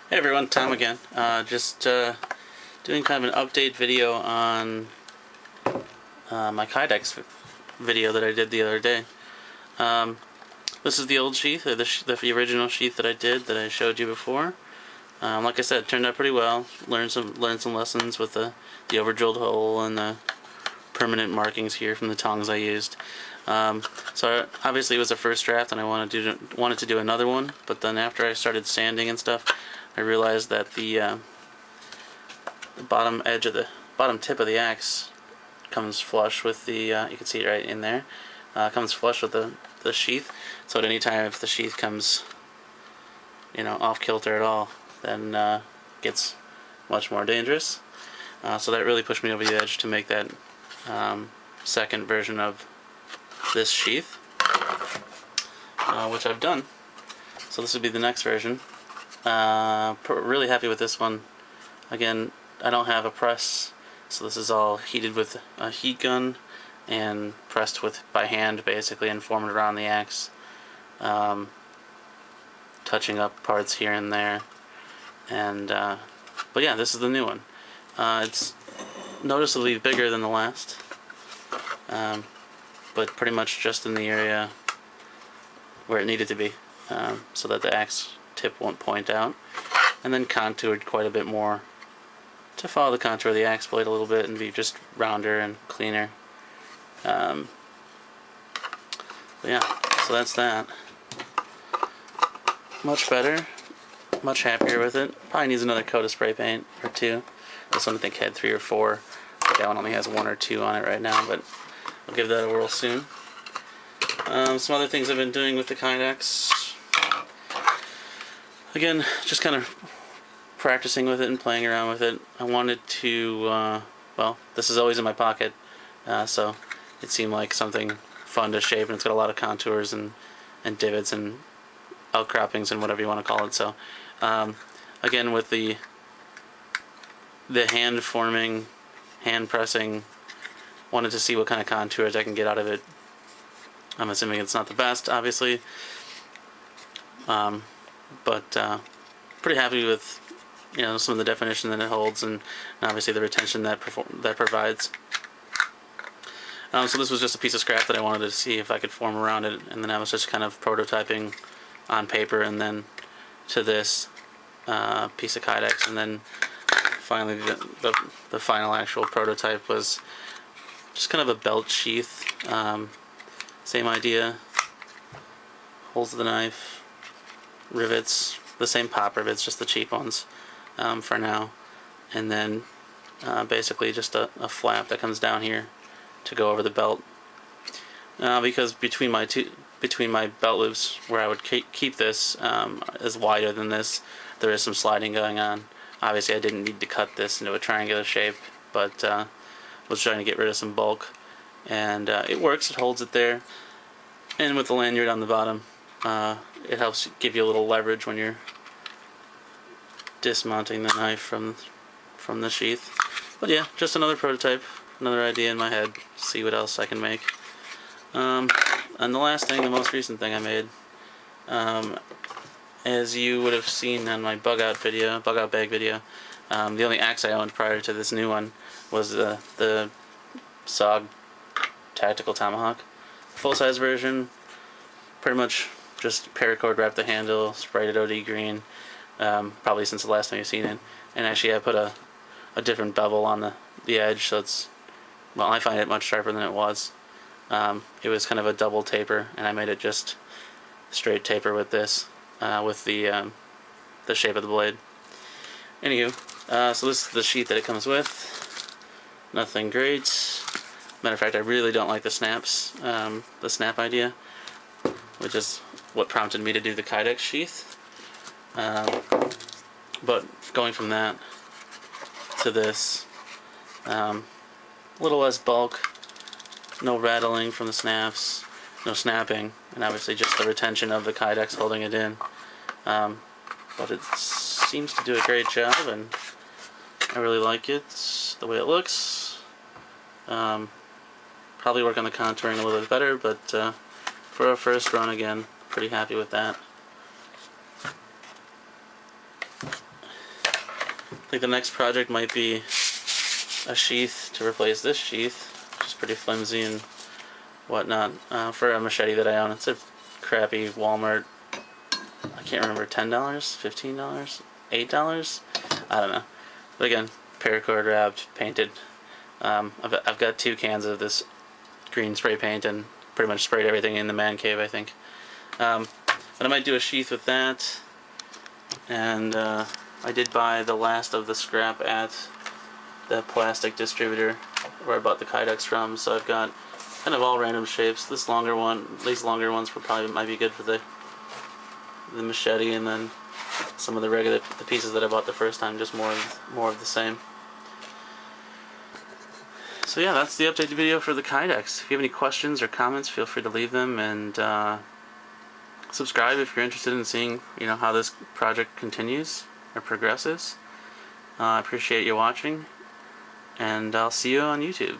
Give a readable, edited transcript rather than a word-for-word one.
Hey everyone, Tom again. Just doing kind of an update video on my Kydex video that I did the other day. Um, this is the old sheath, or the original sheath that I did that I showed you before. Like I said, it turned out pretty well. Learned some lessons with the over-drilled hole and the permanent markings here from the tongs I used. So obviously it was a first draft, and I wanted to do another one. But then after I started sanding and stuff, I realized that the bottom edge of the bottom tip of the axe comes flush with the. You can see it right in there. Comes flush with the sheath. So at any time if the sheath comes, off kilter at all, then gets much more dangerous. So that really pushed me over the edge to make that second version of this sheath, which I've done. So this would be the next version. Really happy with this one. Again, I don't have a press, so this is all heated with a heat gun and pressed by hand basically, and formed around the axe, touching up parts here and there. And but yeah, this is the new one. It's noticeably bigger than the last, but pretty much just in the area where it needed to be, so that the axe tip won't point out, and then contoured quite a bit more to follow the contour of the axe blade a little bit and be just rounder and cleaner. But yeah, so that's that. Much better, much happier with it. Probably needs another coat of spray paint or two. This one I think had 3 or 4. That one only has 1 or 2 on it right now, but I'll give that a whirl soon. Some other things I've been doing with the Kydex. Again, just kind of practicing with it and playing around with it. I wanted to, well, this is always in my pocket, so it seemed like something fun to shape, and it's got a lot of contours and divots and outcroppings and whatever you want to call it. So again, with the hand forming, hand pressing, wanted to see what kind of contours I can get out of it. I'm assuming it's not the best, obviously, but pretty happy with some of the definition that it holds, and obviously the retention that provides. So this was just a piece of scrap that I wanted to see if I could form around it, and then I was just kind of prototyping on paper, and then to this piece of Kydex, and then finally the final actual prototype was just kind of a belt sheath. Same idea, holes of the knife, rivets, the same pop rivets, just the cheap ones for now, and then basically just a flap that comes down here to go over the belt, because between my belt loops where I would keep this is wider than this. There is some sliding going on. Obviously I didn't need to cut this into a triangular shape, but was trying to get rid of some bulk, and it works. It holds it there, and with the lanyard on the bottom, it helps give you a little leverage when you're dismounting the knife from the sheath. But yeah, just another prototype, another idea in my head. See what else I can make. And the last thing, the most recent thing I made, as you would have seen on my bug out bag video, the only axe I owned prior to this new one was the SOG Tactical Tomahawk. Full-size version, pretty much just paracord wrapped the handle, sprayed it OD green, probably since the last time you've seen it. And actually I put a different bevel on the edge, so it's, well, I find it much sharper than it was. It was kind of a double taper, and I made it just straight taper with this, with the shape of the blade. Anywho, so this is the sheath that it comes with. Nothing great. Matter of fact, I really don't like the snaps, the snap idea, which is what prompted me to do the Kydex sheath. But going from that to this, a little less bulk, no rattling from the snaps, no snapping, and obviously just the retention of the Kydex holding it in. But it seems to do a great job, and I really like it, the way it looks. Probably work on the contouring a little bit better, but for a first run, again, pretty happy with that. think the next project might be a sheath to replace this sheath, which is pretty flimsy and whatnot, for a machete that I own. It's a crappy Walmart, I can't remember, $10, $15, $8? I don't know. But again, paracord wrapped, painted. I've got 2 cans of this green spray paint and pretty much sprayed everything in the man cave, I think. But I might do a sheath with that. And I did buy the last of the scrap at the plastic distributor where I bought the Kydex from, so I've got kind of all random shapes. This longer one, these longer ones might be good for the machete, and then some of the pieces that I bought the first time, just more of the same. So yeah, that's the updated video for the Kydex. If you have any questions or comments, feel free to leave them, and subscribe if you're interested in seeing, how this project continues or progresses. I appreciate you watching, and I'll see you on YouTube.